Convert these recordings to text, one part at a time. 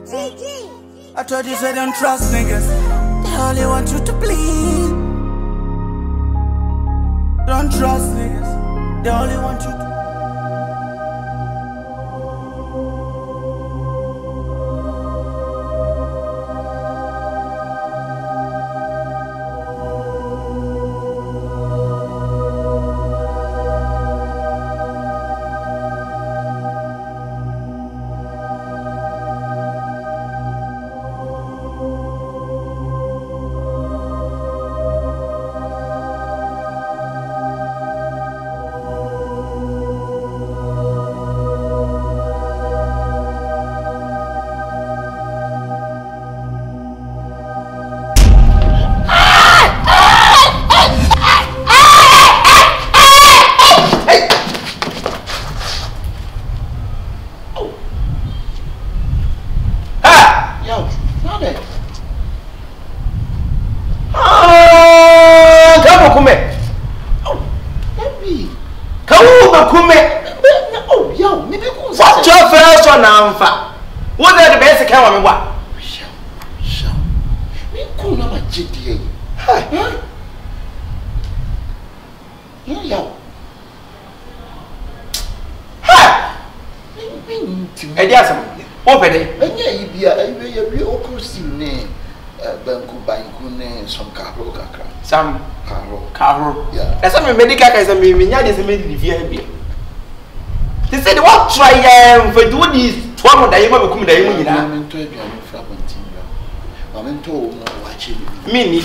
I told you say don't trust niggas. They only want you to bleed. Don't trust niggas. They only want you to. What are the best account of what? Show. Me cool na GDA. Huh? Yo. Ha! Edi Asem. Open it. Enya ibia, ebe okusi ne banku ne some carro kakra. Some carro. Yeah. That's some medical guys me nya dey say me dey fear bia. They said what try for do this. One more day, you will come there. You know, I'm into a fragmenting. I'm into watching Mini.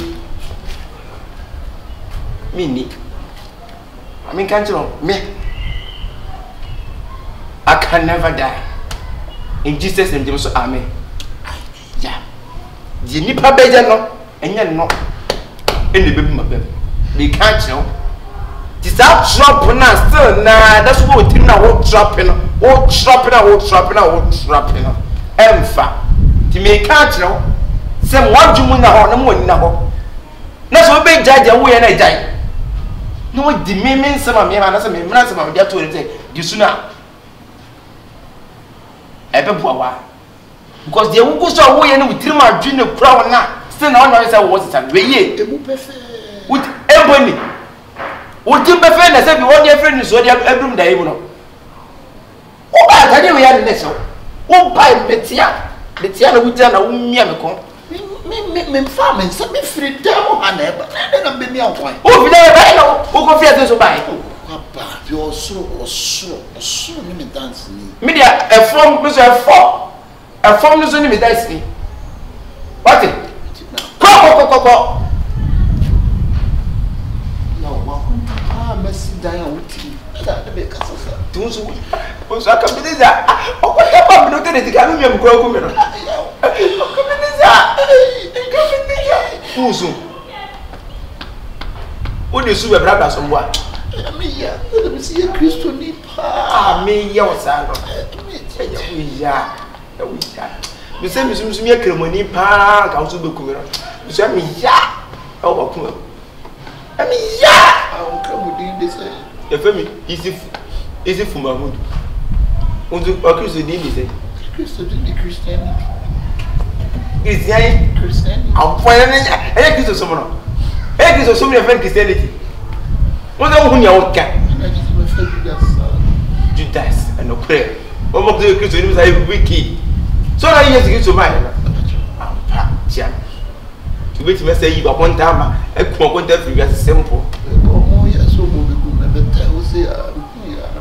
I mean, can't you know me? I can never die. In Jesus' name, there amen. Yeah. The nipa beja no, and yet no. In the baby, my baby. They can't know. This out drop now, still nah. That's what we think now. What dropping? What dropping? Emfa. To me can't know. Some one you na no money na ho. Na so be judge we na jai. No di me some me na some me na some dey to say di suna. Ebe buawa. Because the wo go so we na we tiri ma dwi ne kura na. Still na one say what it we ye. Ebu perfect. With ebony. What you prefer na say be one your friend so dey ebrum da emu no. O ba tani we ya ne so. O ba betia na wuja na wumia me kon. Me farm and some free down and ever. Na be me ankwan. O bi na ba no. O go fi so ba. Papa, you so ni me dance ni. Me dia e form me so e form. E form no so ni me dance ni. What it? Ko. Messi down with that be kasasa. Tunso Akabenezer. O ko ta ba me no tene ti ka me me ko me no. Akabenezer. Tunso. O de su be brada so wa. Me ya, me see Christo ni pa. Ah me ya o sa no. Ya. Me say me sum ya kremoni pa ka so be ku me no. Me say me ya. O ba ku me. Me ya. The family is it for Mahmoud? On the accused of Christianity. Christianity. I'm finding a accused of someone. Accused of so many friends Christianity. What the one you can? Judas and no prayer. One of the Christians are wicked. So now you get to mine. To wait to say you upon time, a content for you as simple.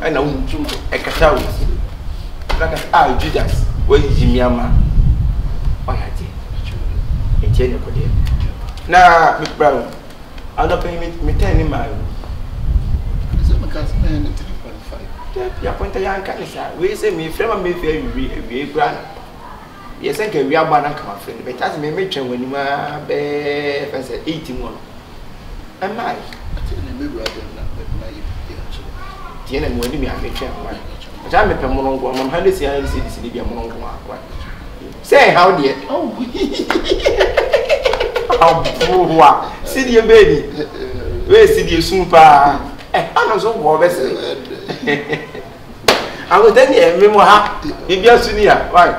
I know a catawis. Like a Judas, where is Jimmy Ama? Why I did a general. Now, Miss Brown, I'll not pay me 10 miles. You appoint a young cancer. We say me, friend, may be grand. Yes, I can be a banana come friend, but as me mention when you are if I said 81. Am I? Tiene mo ni mi ameche amai. Ja me pe monongo, am hande si an si di bia monongo akwa. Say how there. Oh. Abuwa. Si di baby. We si di sunpa. Ano so wo be se. Awo tani e me mo ha. Bibia suni ya. Why?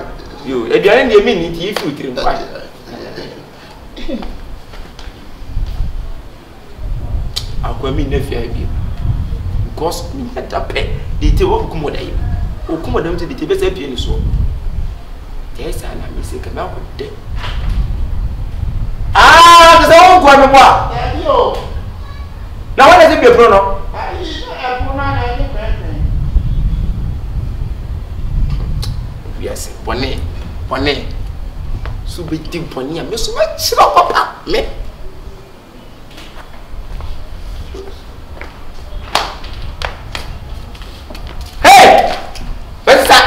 You, if you are in the minute, if you drink wine. I'll come in if you because you had a pet, the table come with you. Or come down to the table, say, so. Yes, and I'm missing a mouth of death. Ah, there's all going to walk. Now, what does it be a pronoun? Yes, Bonnet. So be deep on you, Miss White, Papa, me. Hey! What's that?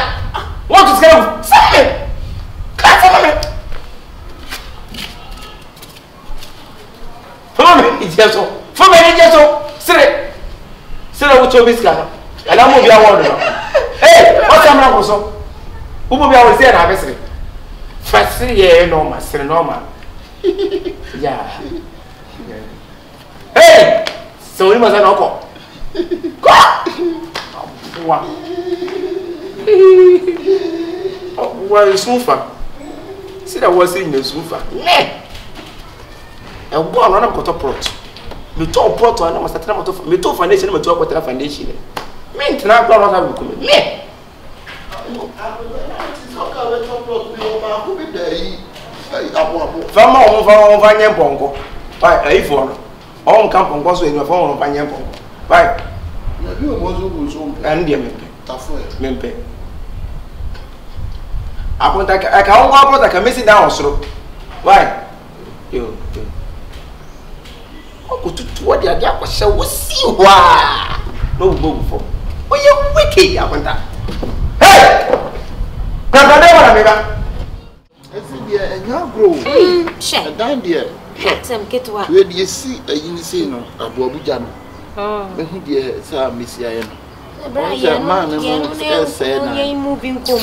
What is going on? Follow me, sit with your biscuit. And I'm moving around. Hey, what's your name? Who will be our say? I'm missing. First, yeah, normal. Yeah. Hey, so we must not go. Well, sofa. See that was in the sofa. And go on a quarter pot. Me talk pot and I must attend to me to foundation, me talk water foundation. Mint now, God, have come. Me. Fama on Vanya Bongo. By a phone. All camp on Boswell in your phone on Vanya Bongo. By and dear Mempe. I can't walk, I can miss it down. So, why? You. What the idea was so see why no move for. Oh, you wicked, I want that. Hey! Share. Down there. Some get to where do you see a Unisino, a Bobujan? Oh, dear, sir, Miss Yan. Man, moving come.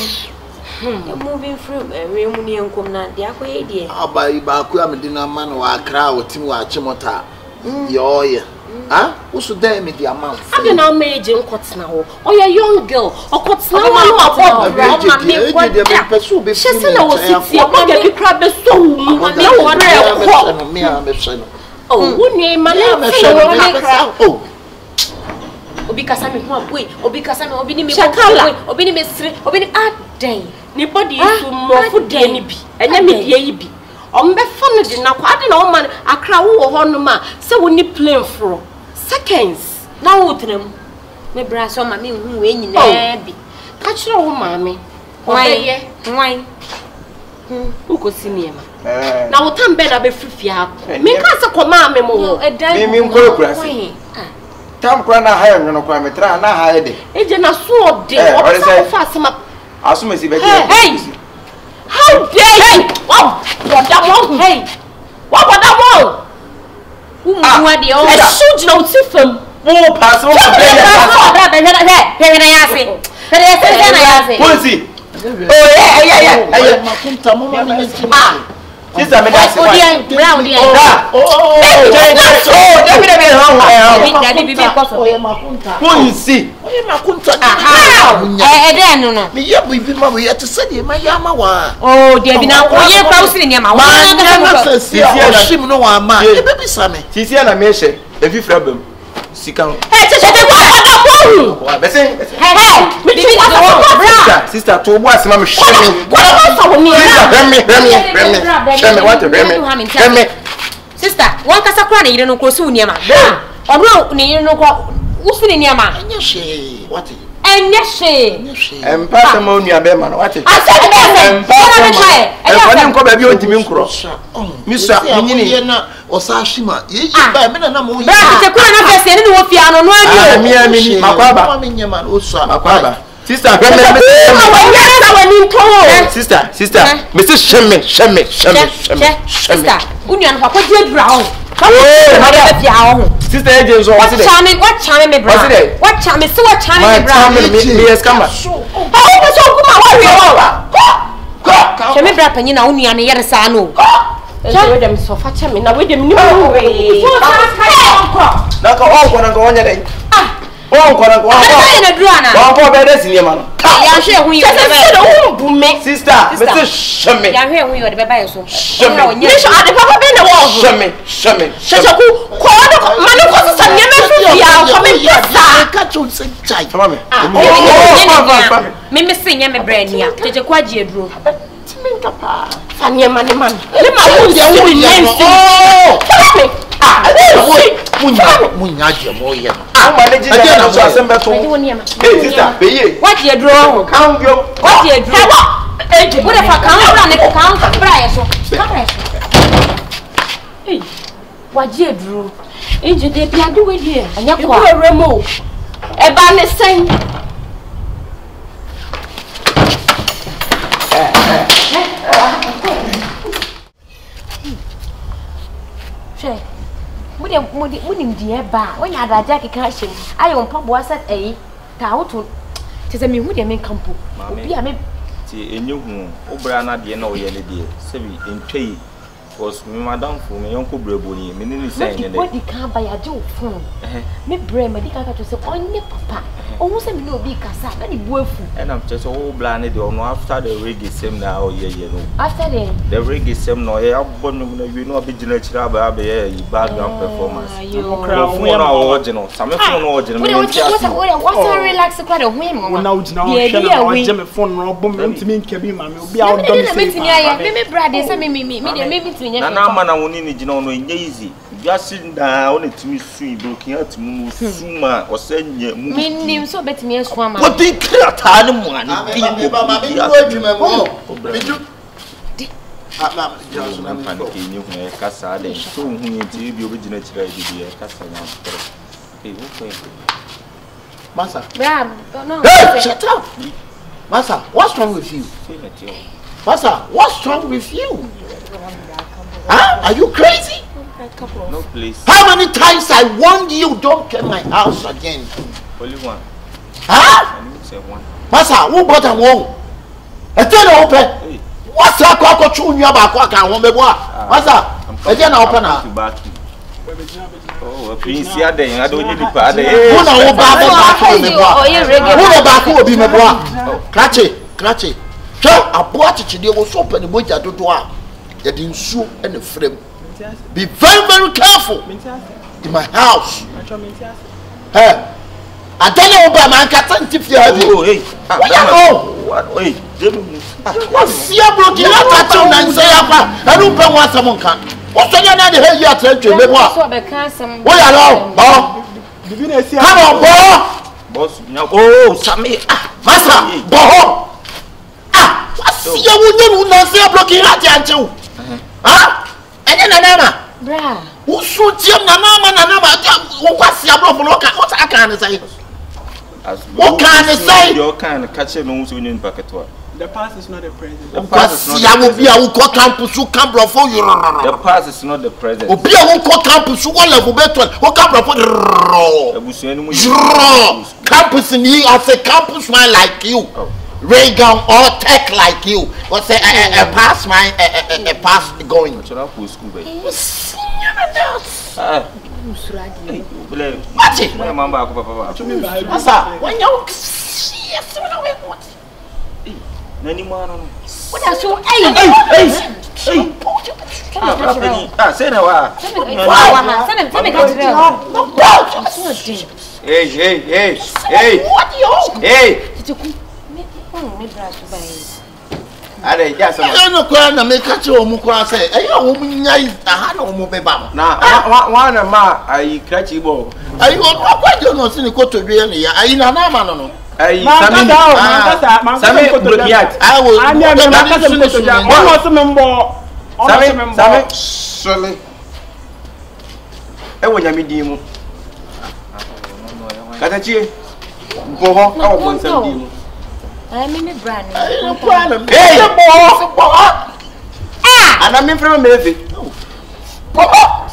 Moving from a reunion come not the idea. I'll buy you back. I'm dinner man or a crowd, Tim Chimota. Yeah. Huh? Who should dare me the amount? I don't know, Major Cots now. Or your young girl, or Cots now. She said I was 6 years old. You crab the soul. Oh, who name my name? Oh, because I'm wait, or because I'm obeying me. Shakala, obeying me, obeying a day. Nobody is more for Danny B. And then me, be. On be funny now, I don't know, man. I cry over Honoma, so we need playing for seconds. Now, with them, my brass on my mean who ain't be. Catch your mammy. Why? Who could see me? Now, what time better be free? Me can't command me more. A damn progress. Tam Grana higher than a parameter, not hide it. It's in a sword, dear. What is that fast? As soon as you hey! How dare you? Wow! What that one? Hey! What that one? Who are the old? I should know Tiffin. Oh, pass on. Oh, yeah. Sister, me that's why. Brown there. Sika. Sister, to what's my shame? Sister, one Casacrani, you don't know Cosunia. Or no, you know what's in your man. What? And yes, and Passamonia Beman, what? I said, and come back to me cross. Mr. Or Sashima, you buy me no more. Sister, sister, Mrs. Shemme. Union, what did brown? Sister, agents, what charming, what charming, what charming, so what charming, yes, come on. Shemme Brapan, you know, only on the other side. Tell them so far, me now with them. No way. Now go on, go on your day. Oh, Munim dear ba when I had Jackie cashing. I on pop was at a tautu. Tis a me who they campo. Be a me. See, a new home, Obrana, dear, no, yellow dear, Sevi, in Tree was Madame for me, Uncle Breboni, meaning saying, what you can't buy a joke phone. Me brain, my dicker to say, only papa. Almost a no big cassa, very woeful. And I'm just all blinded on after the reggae same now, yeah, after the reggae same no, you know, be natural, background performance. You know, original, some original. What's a relaxed quite a whim? Now, Jimmy phone, Robin, to me, Kabima, will be out. Maybe Brad, maybe Nana man, I won't need you know, easy. Just sitting down to me, sweet, looking at me, Suma, or send you. Meaning so better me as one. What did you tell him? One, shut up. Massa, what's wrong with you? Massa, what's wrong with you? Huh? Are you crazy? No, please. How many times I warned you don't get my house again? Only one. Huh? I say one. Massa, who bought a wall? I tell you open. What's that cocoa chewing you about? Massa, I didn't open up. Oh, please, I don't need to pay. Who know back will be my boy? Cratchy. So, I bought it. They was open the boat at the door. They didn't sue and the frame. Be very, very careful in my house. Hey, I don't know about my cat if you have it. What? Wait, what's your broken out and say, I don't know what someone can. What's the other head you are trying to live? What are come on, boss. Oh, Sammy, Master, Boho. What's your woman not say blocking at you? Huh? And then Nana, Bra, who shoots your Nana? What's your problem? What I can say? What can I say? Your kind of catch no in packet. The past is not the present. The past is not the campus who come before you. The past is not the present. Obi a who campus who level better. Who come before campus in you as a campus man like you. Reagan or tech like you. What's a pass my a pass going. What's up with school? When you what are you? Hey, Sammy,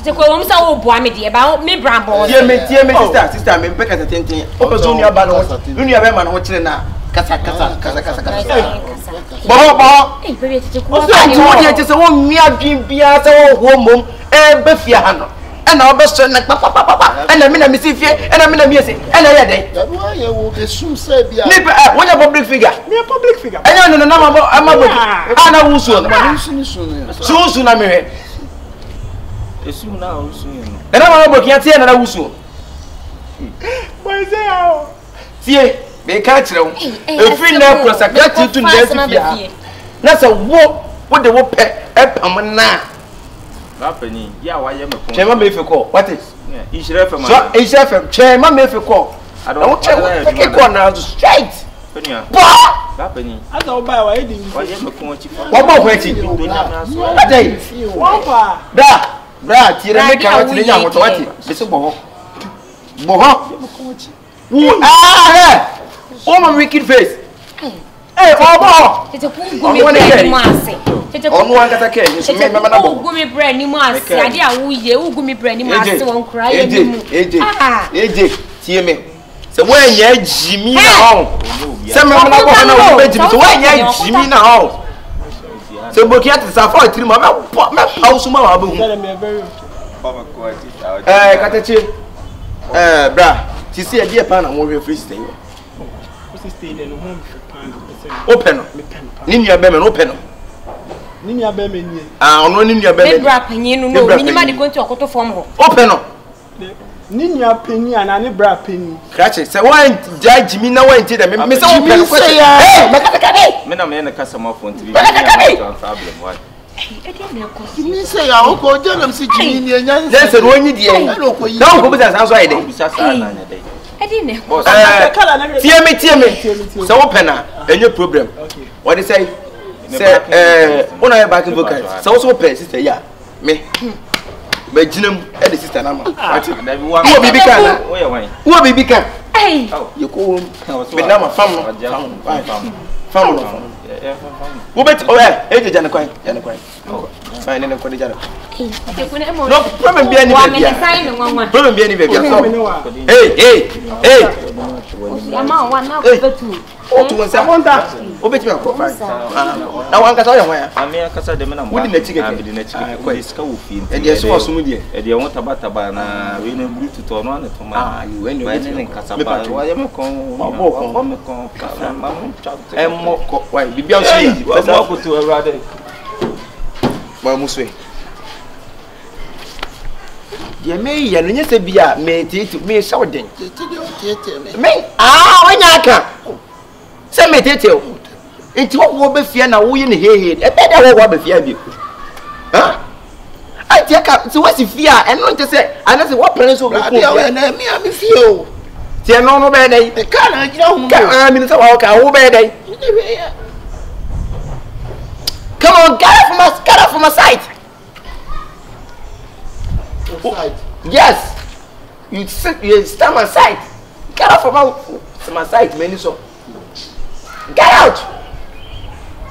the columns are boamity about me, Brambo. Dear me, sister, me pick at the tinting. Opportunity about you never man watching now. Casa. Bobo, just a 1 year, just a 1 year, Piazza, woman, and Beffiano. ana obeso na papa ana me na me sifie ana me na me ese ana ye den why you will be soon say bia me when a public figure me a public figure anya no na amabo ana wusu no so na me he esu na wusu no na amabo kia tie na wusu boy say how tie me ka kire wo efri na cross akati tu na sifia na se wo de wo pe epam na Happening, yeah, why am I? Chema me feko. What is? Ishre FM. So Ishre FM. Chema me feko. I don't check now straight. Happening. I don't buy why did you? Why am I going to? What more waiting? What day? Wapa. Bra, tire me ka what nya what what? Bese bo ho. Bo ho. Ah, oh my wicked face. Hey, Obo. Tete ku gumi bre ni mo ase. Tete ku onu ankata ke ni me mama na bo. Gumi bre ni mo ase. Ade a wo ye, wo gumi bre ni mo ase won kura ye ni mu. Eje, tie me. Se wo anya jimi na ho. Se me mama na bo na wo be jimi. Se wo anya jimi na ho. Se boki ati sa fa tiri mo me house ma wa bo hu. Katachi. Bra, ti se e die pa na mo hwe free stay. Stay there no home open no ni nua be me no open no ni nua be me ni ono ni nua be me bra panyin no minima de konti okoto form ho open no ni nua panyin ana ne bra panyin krache se wan judge mi na wan ti da me se open ko eh me na me na kasa ma phone tv problem what me say ya o ko je na si jimi ni enya then se ro nyi die na ko bisa san so ayde bisa sa na nya dey Edine. Tie me. So open na any problem. Okay. What they say? Say una ya back vocal. So open sister ya. Me. Me jinam e the sister na ma. What? Who bibi kan? Who bibi kan? Hey. You go me na ma fam. Wo bet e je na kwan. Fine na ko de jana. No problem be any baby. Problem be any baby. Hey. Ama wa na ko betu. O tu wonsa. O beti me ko fine. Na wan kasa yo wan. Ame kasa de me na mo. Wodi na chike. Abi na chike ko iska wo fi. E de so so mu de. E de won taba na we na bluetooth ono na to ma. You when you ne kasa ba. Wa ye me kon. Mo me kon. Ma mo chat. E mo ko why bibia so yi. Wa mo ko to awrade. Wa muswe. Ye me ye no nyese bia me tete me shaw den. Me wanya aka. Se me tete o. Enti wo be fia na wo ye ne hehe. E be da wo be fia bi. Ha? Ai ti aka se wo si fia eno nte se ana se wo pere so be ko. Dia na mi am fie o. Ti eno no be dai. E ka na gira hu. Ka mi se wa ka wo be dai. Come on, get up from my sight. Yes. You stand my sight. Get out from my sight, man. So get out.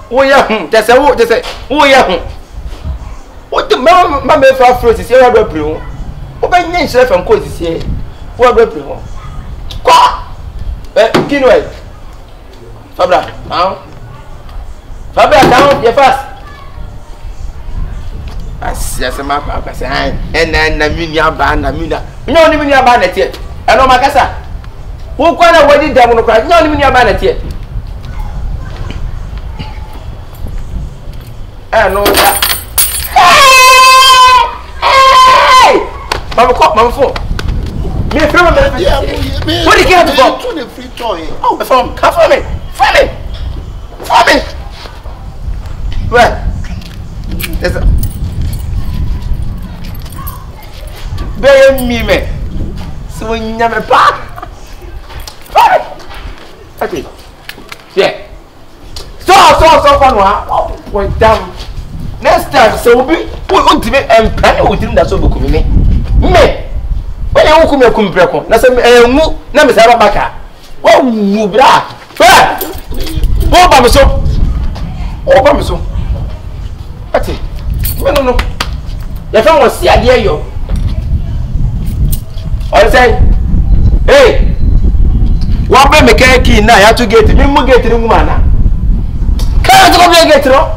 Oh yeah, that's a what? Oh yeah. What the man me for fruit is here? What blue? What by name chef from coast is here? What blue? Go. Kinway. Fabra, down. Fabra down. You fast. Asem apa say na minia ba na minia nyo ni minia ba na tie e no makasa wo kwa na wadi dam no kwa nyo ni minia ba na tie no da mama fo me frama me what do you get for to the free toy oh from come for me where is it be me so nya me pa okay yeah so for no we down next time so be we ultime empire we tin da so be kumi me when you come kum preko na se mu na me sa ba baka wo wu bra wo ba me so ati me no ya fa wo si ade yo I say, hey, what be me Kyekyeku na ya to get me mu get ni mu mana. Ka to go get no.